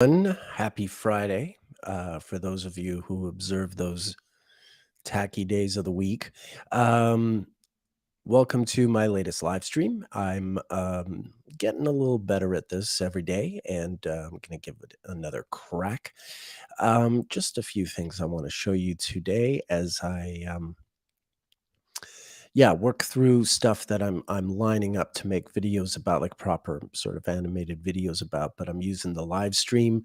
Happy Friday for those of you who observe those tacky days of the week. Um, Welcome to my latest live stream. I'm getting a little better at this every day, and I'm going to give it another crack. Just a few things I want to show you today as I work through stuff that I'm lining up to make videos about, like proper sort of animated videos about, but I'm using the live stream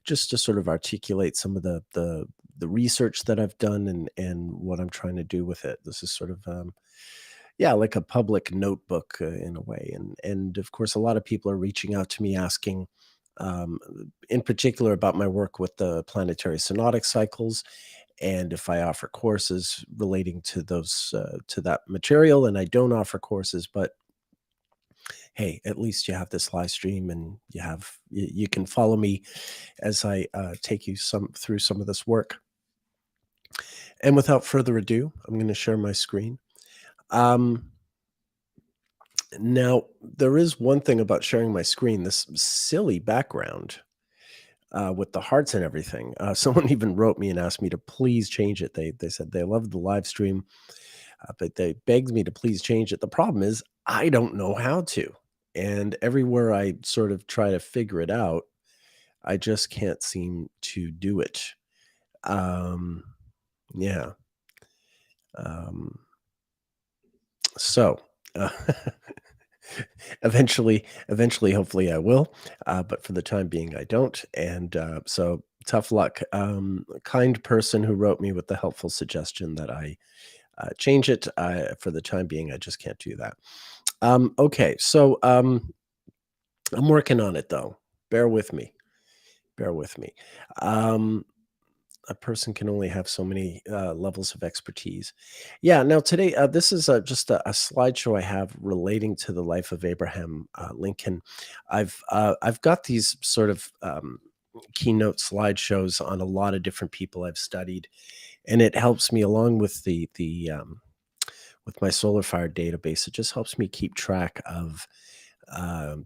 just to sort of articulate some of the research that I've done and what I'm trying to do with it. This is sort of like a public notebook in a way, and of course a lot of people are reaching out to me asking um, in particular about my work with the planetary synodic cycles and if I offer courses relating to those to that material. And I don't offer courses, but hey, at least you have this live stream and you can follow me as I take you through some of this work. And without further ado, I'm going to share my screen. Um, Now, there is one thing about sharing my screen, this silly background with the hearts and everything. Someone even wrote me and asked me to please change it. They said they loved the live stream, but they begged me to please change it. The problem is I don't know how to. And everywhere I sort of try to figure it out, I just can't seem to do it. Um, yeah. Um, so uh, eventually, hopefully I will. But for the time being, I don't. And so tough luck. A kind person who wrote me with the helpful suggestion that I change it. For the time being, I just can't do that. Okay. So I'm working on it though. Bear with me. Bear with me. Um, a person can only have so many levels of expertise. Yeah. Now today, this is just a slideshow I have relating to the life of Abraham Lincoln. I've got these sort of keynote slideshows on a lot of different people I've studied, and it helps me along with the with my solar fire database. It just helps me keep track of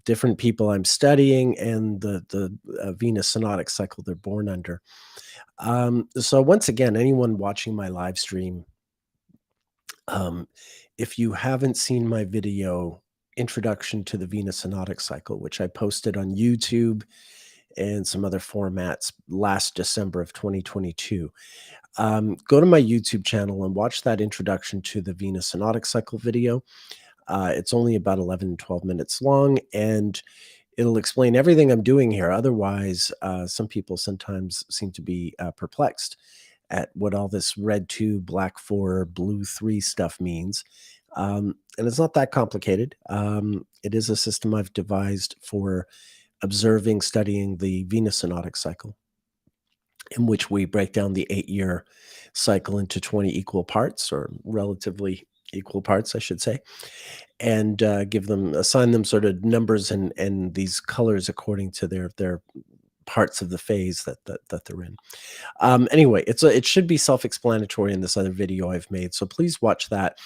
different people I'm studying and the Venus synodic cycle they're born under. So once again, anyone watching my live stream, um, if you haven't seen my video introduction to the Venus synodic cycle, which I posted on YouTube and some other formats last December of 2022, go to my YouTube channel and watch that introduction to the Venus synodic cycle video. It's only about 11, 12 minutes long, and it'll explain everything I'm doing here. Otherwise, some people sometimes seem to be perplexed at what all this red 2, black 4, blue 3 stuff means. And it's not that complicated. It is a system I've devised for observing, studying the Venus synodic cycle, in which we break down the 8-year cycle into 20 equal parts, or relatively equal parts, I should say, and assign them sort of numbers and these colors according to their parts of the phase that they're in. Anyway, it should be self-explanatory in this other video I've made, so please watch that.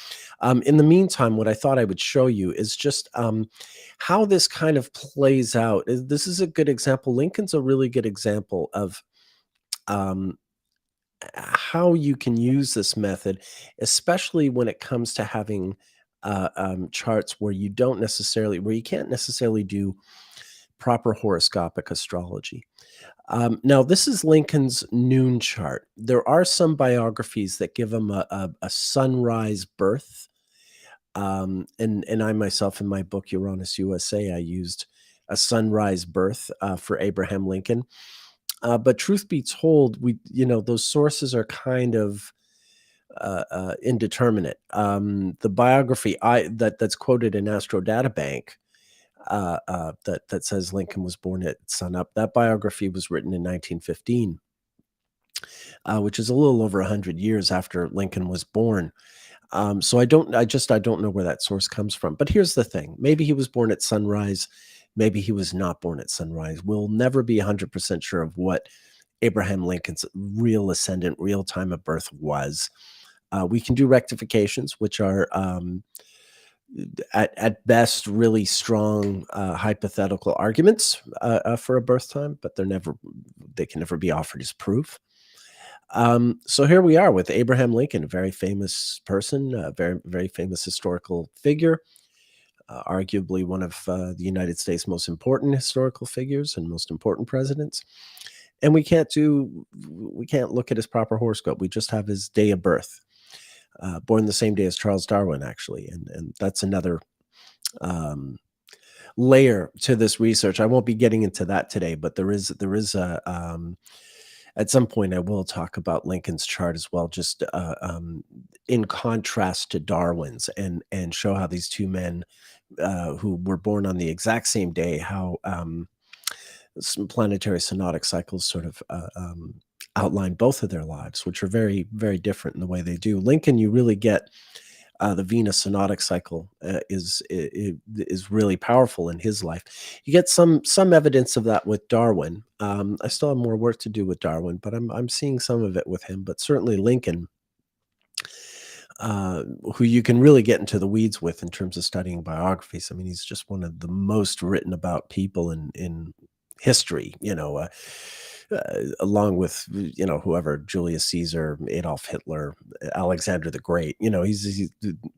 In the meantime, what I thought I would show you is just how this kind of plays out. This is a good example. Lincoln's a really good example of um, how you can use this method, especially when it comes to having charts where you can't necessarily do proper horoscopic astrology. Now, this is Lincoln's noon chart. There are some biographies that give him a sunrise birth. And I myself, in my book, Uranus USA, I used a sunrise birth for Abraham Lincoln. But truth be told, those sources are kind of indeterminate. The biography that's quoted in Astro Databank that says Lincoln was born at sunup. That biography was written in 1915, which is a little over 100 years after Lincoln was born. So I don't know where that source comes from. But here's the thing: maybe he was born at sunrise, maybe he was not born at sunrise. We'll never be 100% sure of what Abraham Lincoln's real ascendant, real time of birth was. We can do rectifications, which are at best, really strong hypothetical arguments for a birth time, but they can never be offered as proof. So here we are with Abraham Lincoln, a very famous person, a very famous historical figure, arguably one of the United States' most important historical figures and most important presidents. And we can't look at his proper horoscope. We just have his day of birth, born the same day as Charles Darwin, actually, and that's another um, layer to this research. I won't be getting into that today, but there is a at some point I will talk about Lincoln's chart as well, just in contrast to Darwin's, and show how these two men who were born on the exact same day, how some planetary synodic cycles sort of outline both of their lives, which are very different in the way they do. Lincoln, you really get the Venus synodic cycle is really powerful in his life. You get some evidence of that with Darwin. I still have more work to do with Darwin, but I'm seeing some of it with him. But certainly Lincoln, who you can really get into the weeds with in terms of studying biographies. I mean, he's just one of the most written about people in history. Along with whoever, Julius Caesar, Adolf Hitler, Alexander the Great. He's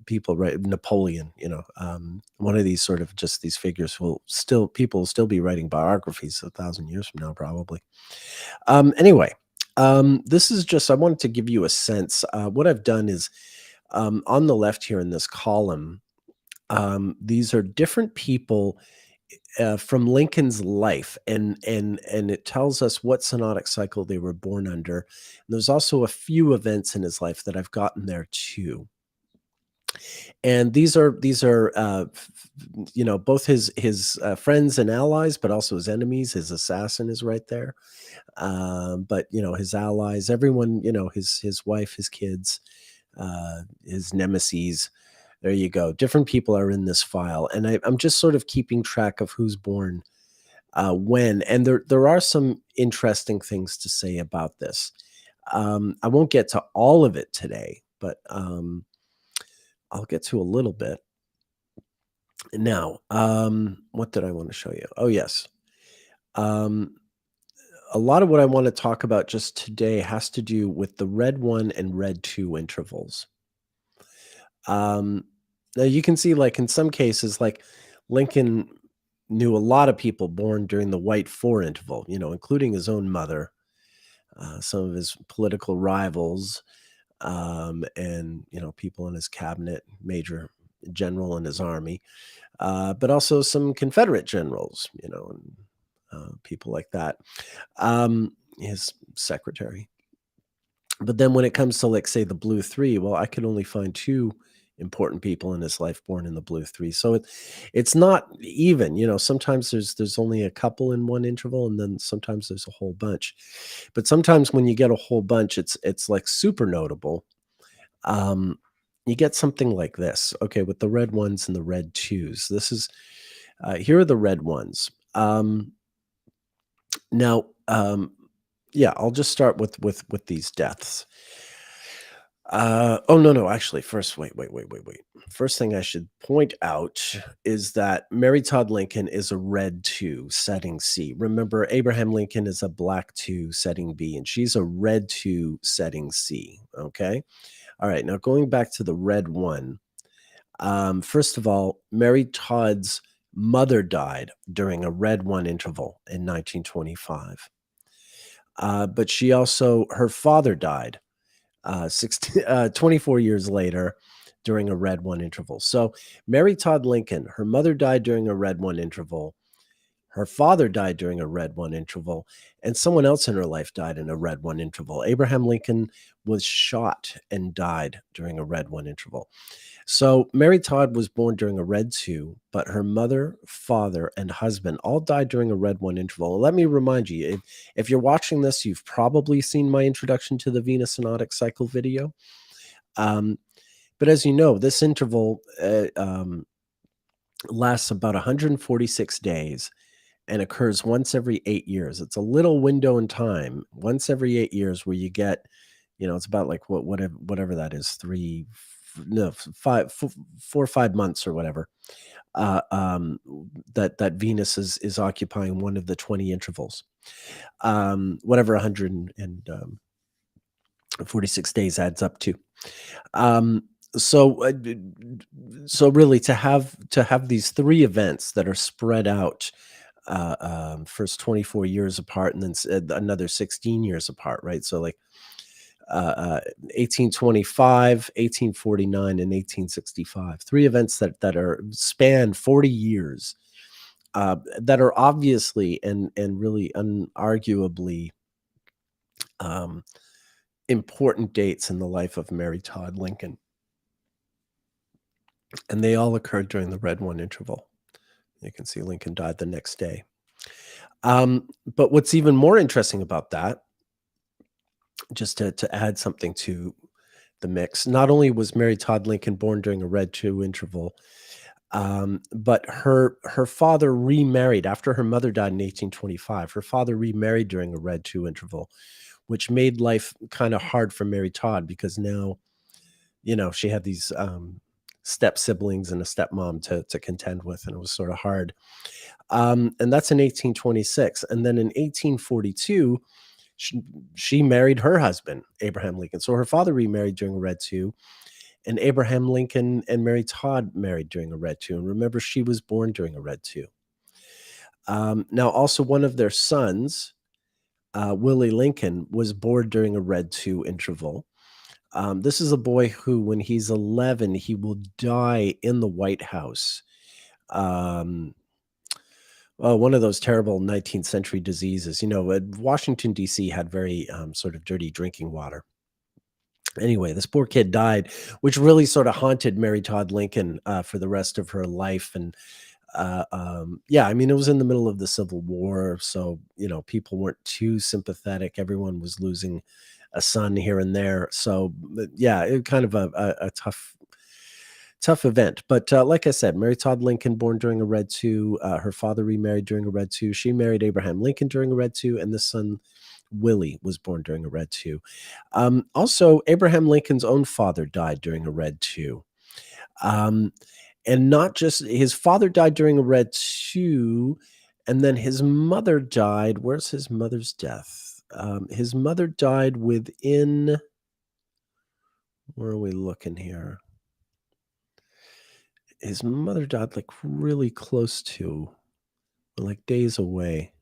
people, right? Napoleon. One of these sort of just these figures people will still be writing biographies 1,000 years from now, probably. Anyway, this is just I wanted to give you a sense. What I've done is on the left here in this column, these are different people from Lincoln's life, and it tells us what synodic cycle they were born under. And there's also a few events in his life that I've gotten there too. And these are both his friends and allies, but also his enemies. His assassin is right there, but his allies, everyone, his wife, his kids, his nemesis. There you go. Different people are in this file, and I'm just sort of keeping track of who's born when. And there are some interesting things to say about this. I won't get to all of it today, but I'll get to a little bit. Now, what did I want to show you? Oh, yes. A lot of what I want to talk about just today has to do with the red 1 and red 2 intervals. Now you can see, like in some cases, like Lincoln knew a lot of people born during the white 4 interval, including his own mother, some of his political rivals, and people in his cabinet, major general in his army, but also some Confederate generals, and people like that. His secretary. But then when it comes to, like, say, the blue 3, well, I could only find 2 important people in his life born in the blue 3. So it's not even, sometimes there's only a couple in one interval, and then sometimes there's a whole bunch. But sometimes when you get a whole bunch, it's like super notable. You get something like this, okay, with the red 1s and the red 2s. This is here are the red 1s. Now, yeah, I'll just start with these deaths. Oh, no, actually, first, wait. First thing I should point out is that Mary Todd Lincoln is a red 2 setting C. Remember, Abraham Lincoln is a black 2 setting B, and she's a red 2 setting C, okay? All right, now going back to the red 1. First of all, Mary Todd's mother died during a red 1 interval in 1925. But her father died 24 years later during a red 1 interval. So Mary Todd Lincoln, her mother died during a red 1 interval. Her father died during a red 1 interval, and someone else in her life died in a red 1 interval. Abraham Lincoln was shot and died during a red 1 interval. So Mary Todd was born during a red 2, but her mother, father, and husband all died during a red 1 interval. And let me remind you, if you're watching this, you've probably seen my introduction to the Venus synodic cycle video. But as you know, this interval lasts about 146 days and occurs once every 8 years. It's a little window in time, once every 8 years, where you get, it's about like whatever that is, no, 4 or 5 months or whatever, uh, um, that Venus is occupying one of the 20 intervals, whatever 146 days adds up to. Um, so, so really, to have these three events that are spread out, first 24 years apart, and then another 16 years apart, right? So, like, 1825, 1849, and 1865. Three events that are span 40 years, that are obviously and really unarguably, um, important dates in the life of Mary Todd Lincoln, and they all occurred during the red one interval. You can see Lincoln died the next day. But what's even more interesting about that, just to add something to the mix, not only was Mary Todd Lincoln born during a red 2 interval, but her father remarried after her mother died in 1825. Her father remarried during a red 2 interval, which made life kind of hard for Mary Todd because now, she had these, step siblings and a stepmom to contend with, and it was sort of hard. And that's in 1826. And then in 1842, she, she married her husband, Abraham Lincoln. So her father remarried during a red 2, and Abraham Lincoln and Mary Todd married during a red 2. And remember, she was born during a red 2. Now, also one of their sons, Willie Lincoln, was born during a red 2 interval. This is a boy who, when he's 11, he will die in the White House. Um, one of those terrible 19th century diseases. Washington, D.C. had very sort of dirty drinking water. Anyway, this poor kid died, which really sort of haunted Mary Todd Lincoln for the rest of her life. And yeah, I mean, it was in the middle of the Civil War, so people weren't too sympathetic. Everyone was losing a son here and there, so yeah, it kind of a tough event. But like I said, Mary Todd Lincoln, born during a red 2. Her father remarried during a red 2. She married Abraham Lincoln during a red 2, and the son Willie was born during a red 2. Also, Abraham Lincoln's own father died during a red 2. Um, and not just his father died during a red 2, and then his mother died. Where's his mother's death? His mother died within, where are we looking here? His mother died like really close to, like days away.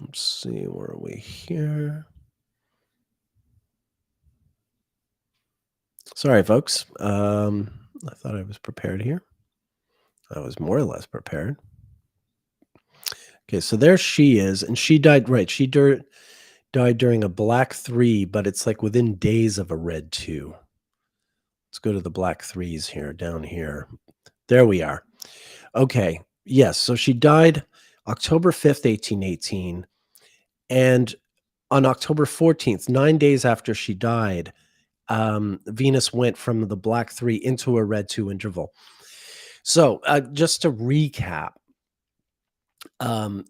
Let's see, where are we here? Sorry, folks. I thought I was prepared here. I was more or less prepared. Okay, so there she is, and she died, right, died during a black 3, but it's like within days of a red 2. Let's go to the black 3s here, down here. There we are. Okay, yes, so she died October 5th, 1818, and on October 14th, 9 days after she died, Venus went from the black 3 into a red 2 interval. So, just to recap, um,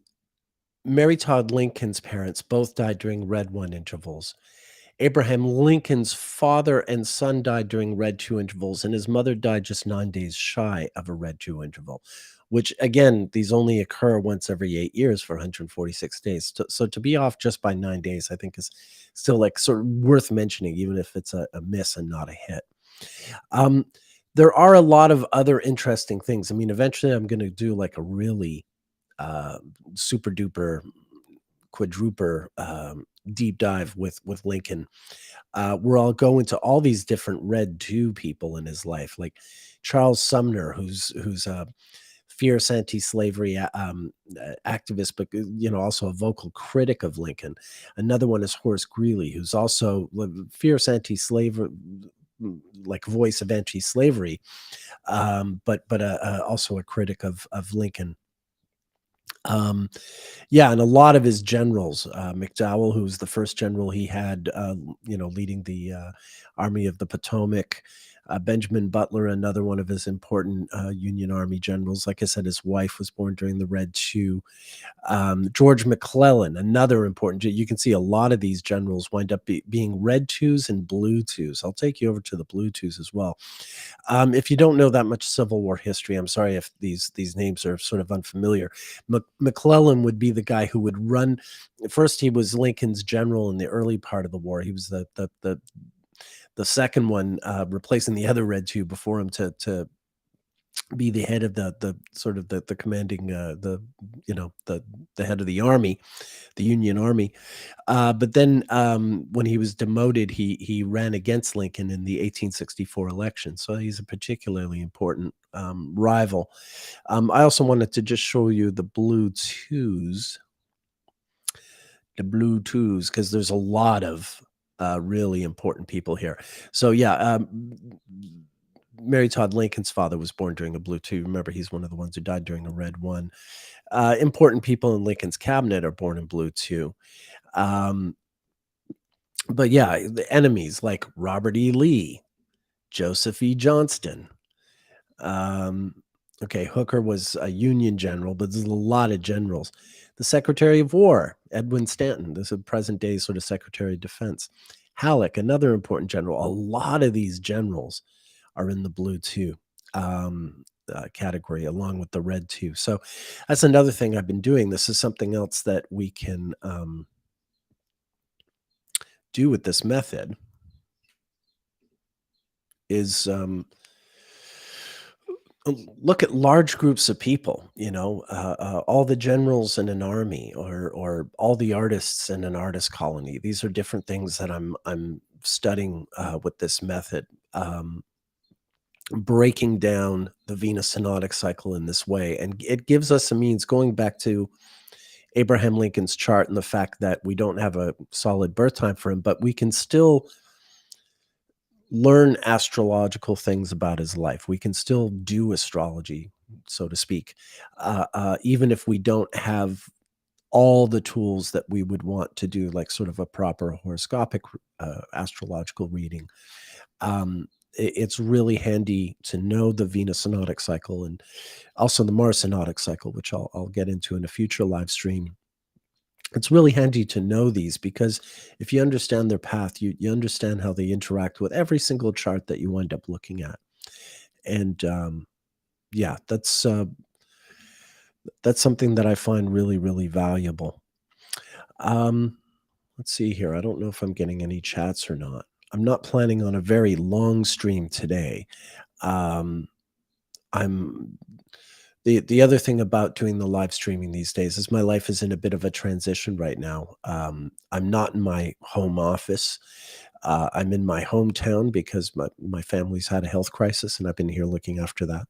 Mary Todd Lincoln's parents both died during red 1 intervals. Abraham Lincoln's father and son died during red 2 intervals, and his mother died just 9 days shy of a red 2 interval, which, again, these only occur once every 8 years for 146 days. So to be off just by 9 days, I think, is still like sort of worth mentioning, even if it's a miss and not a hit. There are a lot of other interesting things. I mean, eventually I'm going to do like a really super duper quadruper deep dive with Lincoln, where I'll go into all these different red 2 people in his life, like Charles Sumner, who's a fierce anti-slavery activist, but also a vocal critic of Lincoln. Another one is Horace Greeley, who's also a fierce anti-slavery, like voice of anti-slavery, but also a critic of Lincoln. Yeah, and a lot of his generals, McDowell, who was the first general he had, leading the Army of the Potomac, Benjamin Butler, another one of his important Union Army generals. Like I said, his wife was born during the Red Two. George McClellan, another important. You can see a lot of these generals wind up being Red Twos and Blue Twos. I'll take you over to the Blue Twos as well. If you don't know that much Civil War history, I'm sorry if these names are sort of unfamiliar. McClellan would be the guy who would run. First, he was Lincoln's general in the early part of the war. He was the second one, replacing the other Red Two before him to be the head of the sort of the commanding the head of the army, the Union Army. But then when he was demoted, he ran against Lincoln in the 1864 election. So he's a particularly important rival. I also wanted to just show you the Blue Twos, because there's a lot of really important people here. So yeah, Mary Todd Lincoln's father was born during a Blue Two. Remember, he's one of the ones who died during a Red One. Important people in Lincoln's cabinet are born in Blue Two. But yeah, the enemies like Robert E. Lee, Joseph E. Johnston. Okay, Hooker was a Union general, but there's a lot of generals. The Secretary of War, Edwin Stanton. This is present day sort of Secretary of Defense. Halleck, another important general. A lot of these generals are in the Blue Two category, along with the Red Two. So that's another thing I've been doing. This is something else that we can do with this method is look at large groups of people, all the generals in an army or all the artists in an artist colony. These are different things that I'm studying with this method. Breaking down the Venus synodic cycle in this way. And it gives us a means, going back to Abraham Lincoln's chart and the fact that we don't have a solid birth time for him, but we can still learn astrological things about his life. We can still do astrology, so to speak, even if we don't have all the tools that we would want to do, like sort of a proper horoscopic astrological reading. It's really handy to know the Venus synodic cycle and also the Mars synodic cycle, which I'll get into in a future live stream. It's really handy to know these because if you understand their path, you understand how they interact with every single chart that you wind up looking at. And yeah, that's something that I find really, really valuable. Let's see here. I don't know if I'm getting any chats or not. I'm not planning on a very long stream today. I'm the other thing about doing the live streaming these days is my life is in a bit of a transition right now. I'm not in my home office. I'm in my hometown because my family's had a health crisis and I've been here looking after that.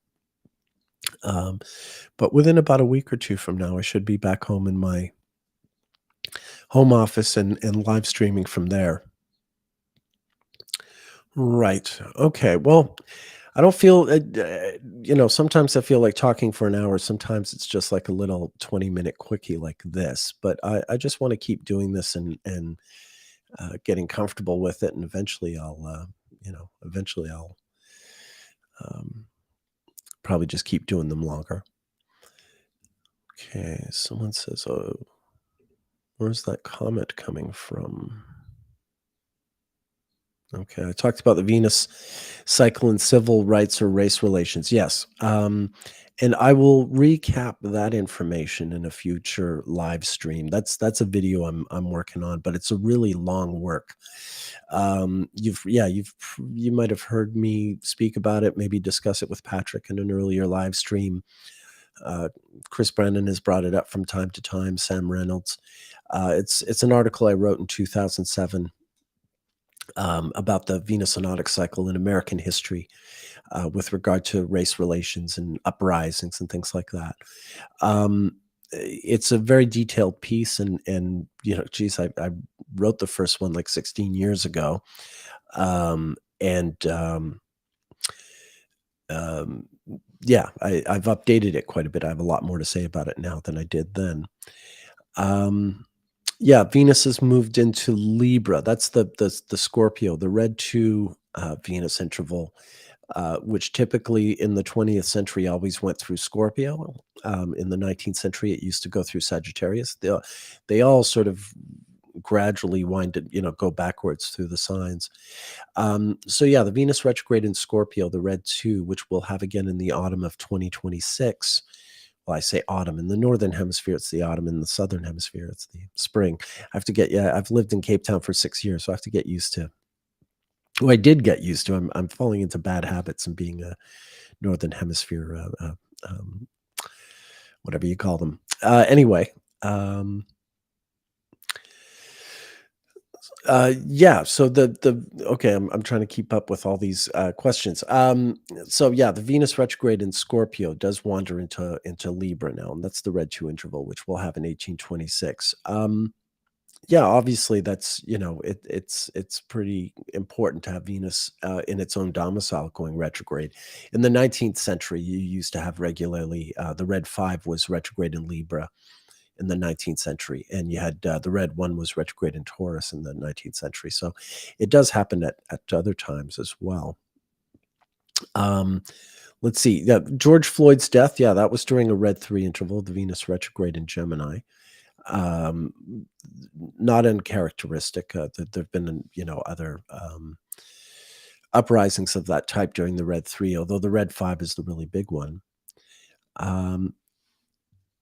But within about a week or two from now, I should be back home in my home office and live streaming from there. Right. Okay. Well, I don't feel, sometimes I feel like talking for an hour. Sometimes it's just like a little 20-minute quickie like this. But I just want to keep doing this and getting comfortable with it. And eventually I'll probably just keep doing them longer. Okay. Someone says, oh, where's that comment coming from? Okay, I talked about the Venus cycle and civil rights or race relations. Yes. And I will recap that information in a future live stream. That's a video I'm working on, but it's a really long work. You might have heard me speak about it, maybe discuss it with Patrick in an earlier live stream. Chris Brennan has brought it up from time to time, Sam Reynolds. It's an article I wrote in 2007. About the Venus synodic cycle in American history with regard to race relations and uprisings and things like that. It's a very detailed piece, and I wrote the first one like 16 years ago, I've updated it quite a bit. I have a lot more to say about it now than I did then. Yeah, Venus has moved into Libra. That's the Scorpio, the Red Two Venus interval, which typically in the 20th century always went through Scorpio. In the 19th century, it used to go through Sagittarius. They all sort of gradually go backwards through the signs. So yeah, the Venus retrograde in Scorpio, the red 2, which we'll have again in the autumn of 2026. Well, I say autumn. In the northern hemisphere, it's the autumn. In the southern hemisphere, it's the spring. I've lived in Cape Town for 6 years, so I have to get used to. Well, I did get used to. I'm falling into bad habits and being a northern hemisphere, whatever you call them. Anyway, yeah. So okay, I'm trying to keep up with all these questions. So yeah, the Venus retrograde in Scorpio does wander into Libra now, and that's the red 2 interval, which we'll have in 1826. Yeah, obviously that's it's pretty important to have Venus in its own domicile going retrograde. In the 19th century, you used to have regularly the red 5 was retrograde in Libra in the 19th century, and you had the red 1 was retrograde in Taurus in the 19th century. So it does happen at other times as well. Let's see. Yeah, George Floyd's death. Yeah, that was during a red 3 interval, the Venus retrograde in Gemini. Um, Not uncharacteristic. There've been, other uprisings of that type during the red 3, although the red 5 is the really big one.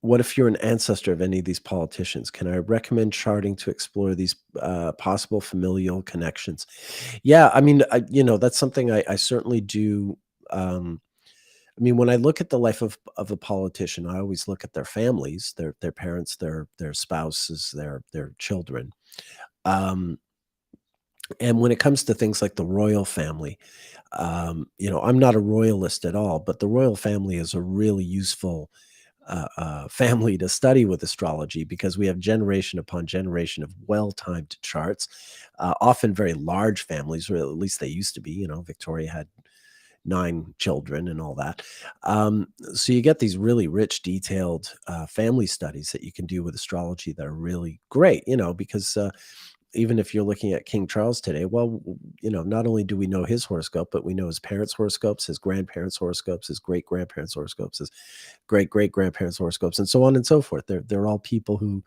What if you're an ancestor of any of these politicians? Can I recommend charting to explore these possible familial connections? Yeah, I mean, that's something I certainly do. I mean, when I look at the life of a politician, I always look at their families, their parents, their spouses, their children. Um, and when it comes to things like the royal family, I'm not a royalist at all, but the royal family is a really useful family to study with astrology because we have generation upon generation of well-timed charts, often very large families, or at least they used to be. Victoria had 9 children and all that. So you get these really rich, detailed family studies that you can do with astrology that are really great, because even if you're looking at King Charles today, well, not only do we know his horoscope, but we know his parents' horoscopes, his grandparents' horoscopes, his great-grandparents' horoscopes, his great-great-grandparents' horoscopes, and so on and so forth. They're all people who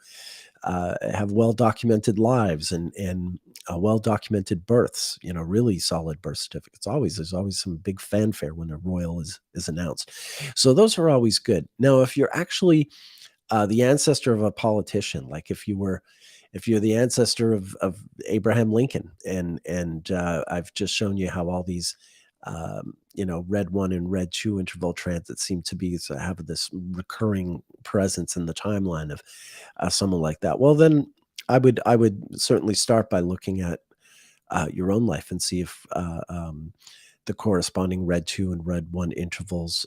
have well-documented lives and well-documented births, really solid birth certificates. There's always some big fanfare when a royal is announced. So those are always good. Now, if you're actually the ancestor of a politician, like if you're the ancestor of Abraham Lincoln, and I've just shown you how all these red 1 and red 2 interval transits seem to have this recurring presence in the timeline of someone like that. Well, then I would certainly start by looking at your own life and see if the corresponding red 2 and red 1 intervals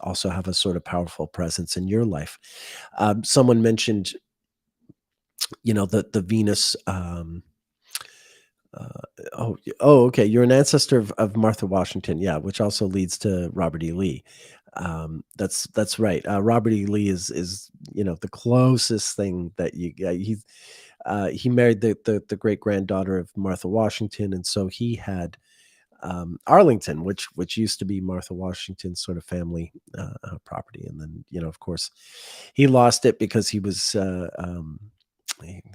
also have a sort of powerful presence in your life. Someone mentioned, the Venus. Okay. You're an ancestor of Martha Washington, yeah, which also leads to Robert E. Lee. That's right. Robert E. Lee is the closest thing that you get. He married the great granddaughter of Martha Washington, and so he had Arlington, which used to be Martha Washington's sort of family property, and then of course he lost it because he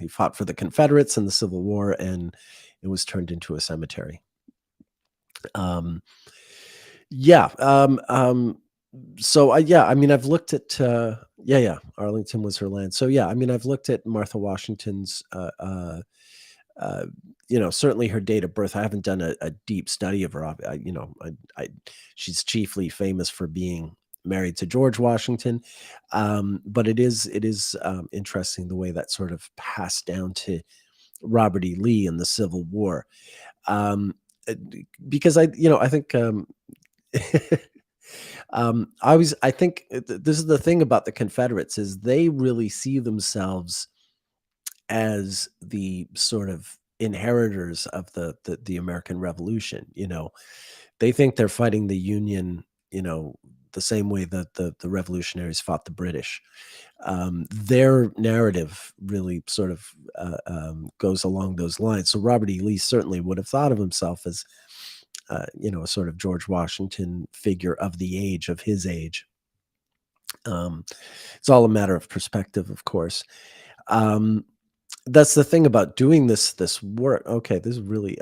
fought for the Confederates in the Civil War, and it was turned into a cemetery. Yeah. So I mean, I've looked at yeah, Arlington was her land. So yeah, I mean, I've looked at Martha Washington's certainly her date of birth. I haven't done a deep study of her. She's chiefly famous for being married to George Washington, but it is interesting the way that sort of passed down to Robert E. Lee in the Civil War, because I think I think this is the thing about the Confederates is they really see themselves as the sort of inheritors of the American Revolution. They think they're fighting the Union, the same way that the revolutionaries fought the British. Their narrative really sort of goes along those lines. So Robert E. Lee certainly would have thought of himself as a sort of George Washington figure of his age. Um, it's all a matter of perspective, of course. Um, that's the thing about doing this work. Okay, this is really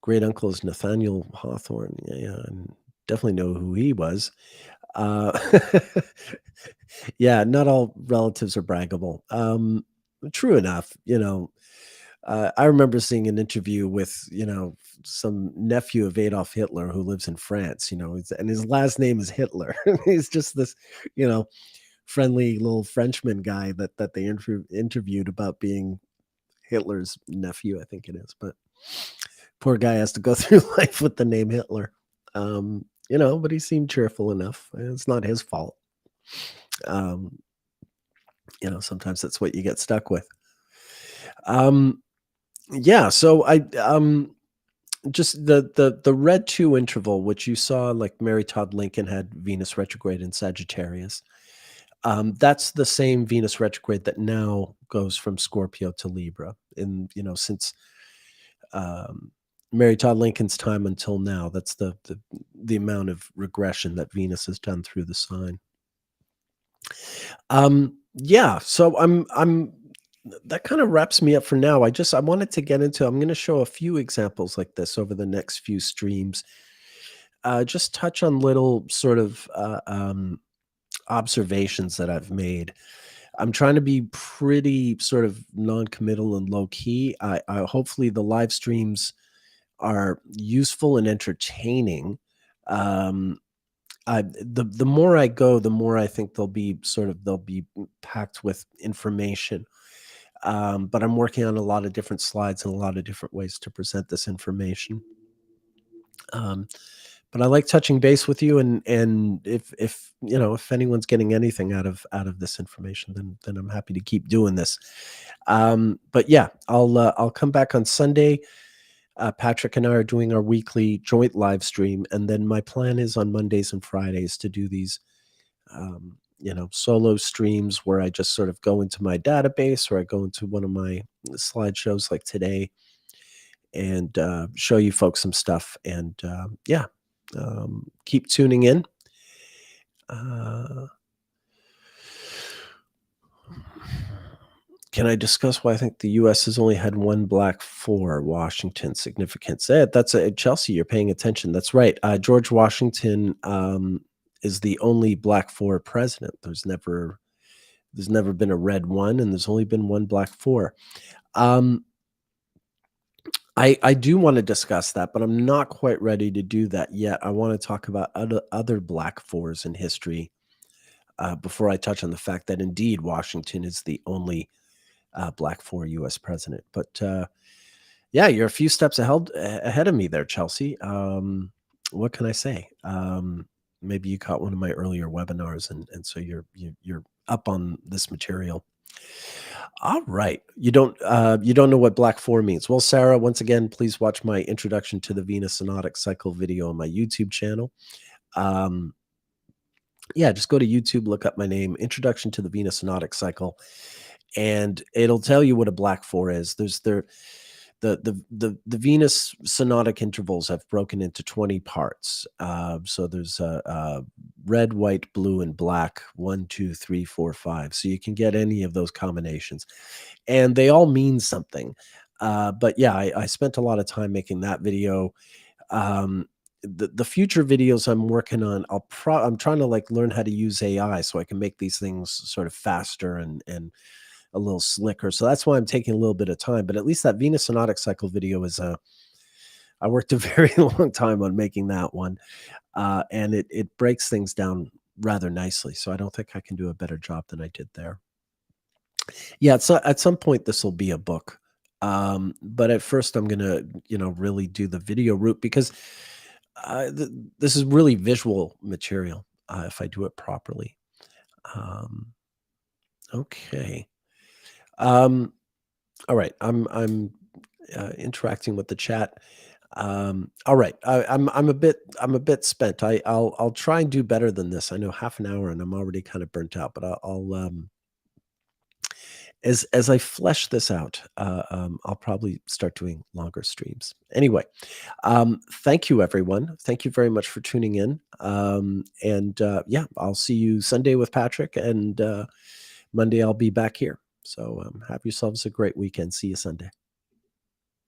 great uncle is Nathaniel Hawthorne. Yeah, yeah, I definitely know who he was. Uh, yeah, not all relatives are braggable. True enough, I remember seeing an interview with, some nephew of Adolf Hitler who lives in France, and his last name is Hitler. He's just this, you know, friendly little Frenchman guy that they interviewed about being Hitler's nephew, I think it is. But poor guy has to go through life with the name Hitler. But he seemed cheerful enough. It's not his fault. Um, Sometimes that's what you get stuck with. Yeah, so I just the red 2 interval, which you saw, like Mary Todd Lincoln had Venus retrograde in Sagittarius. That's the same Venus retrograde that now goes from Scorpio to Libra. And since um, Mary Todd Lincoln's time until now, that's the amount of regression that Venus has done through the sign. Yeah, so I'm that kind of wraps me up for now. I wanted to get into, I'm going to show a few examples like this over the next few streams. Just touch on little sort of observations that I've made. I'm trying to be pretty sort of non-committal and low key. I hopefully the live streams are useful and entertaining. Um, the more I go, the more I think they'll be packed with information. But I'm working on a lot of different slides and a lot of different ways to present this information. Um, but I like touching base with you, and if anyone's getting anything out of this information, then I'm happy to keep doing this. But yeah, I'll come back on Sunday. Patrick and I are doing our weekly joint live stream, and then my plan is on Mondays and Fridays to do these solo streams where I just sort of go into my database, or I go into one of my slideshows like today and show you folks some stuff. And yeah, keep tuning in. Can I discuss why I think the U.S. has only had one black 4? Washington significance. That's Chelsea. You're paying attention. That's right. George Washington is the only black 4 president. There's never been a red 1, and there's only been one black 4. I do want to discuss that, but I'm not quite ready to do that yet. I want to talk about other black 4s in history before I touch on the fact that indeed Washington is the only black 4 U.S. president. But yeah, you're a few steps ahead of me there, Chelsea. What can I say? Maybe you caught one of my earlier webinars, and so you're up on this material. All right. You don't know what black 4 means. Well, Sarah, once again, please watch my introduction to the Venus synodic cycle video on my YouTube channel. Yeah, just go to YouTube, look up my name, Introduction to the Venus synodic cycle, and it'll tell you what a black 4 is. There's the Venus synodic intervals have broken into 20 parts. So there's red, white, blue, and black, 1, 2, 3, 4, 5. So you can get any of those combinations, and they all mean something. But yeah, I spent a lot of time making that video. The future videos I'm working on, I'm trying to like learn how to use AI so I can make these things sort of faster and a little slicker. So that's why I'm taking a little bit of time. But at least that Venus synodic cycle video is I worked a very long time on making that one, and it breaks things down rather nicely. So I don't think I can do a better job than I did there. Yeah, so at some point this will be a book. But at first I'm gonna really do the video route, because this is really visual material if I do it properly. Okay. All right. I'm interacting with the chat. All right. I'm a bit spent. I'll try and do better than this. I know half an hour and I'm already kind of burnt out, but I'll as I flesh this out, I'll probably start doing longer streams. Anyway, thank you, everyone. Thank you very much for tuning in. And yeah, I'll see you Sunday with Patrick, and Monday I'll be back here. So have yourselves a great weekend. See you Sunday.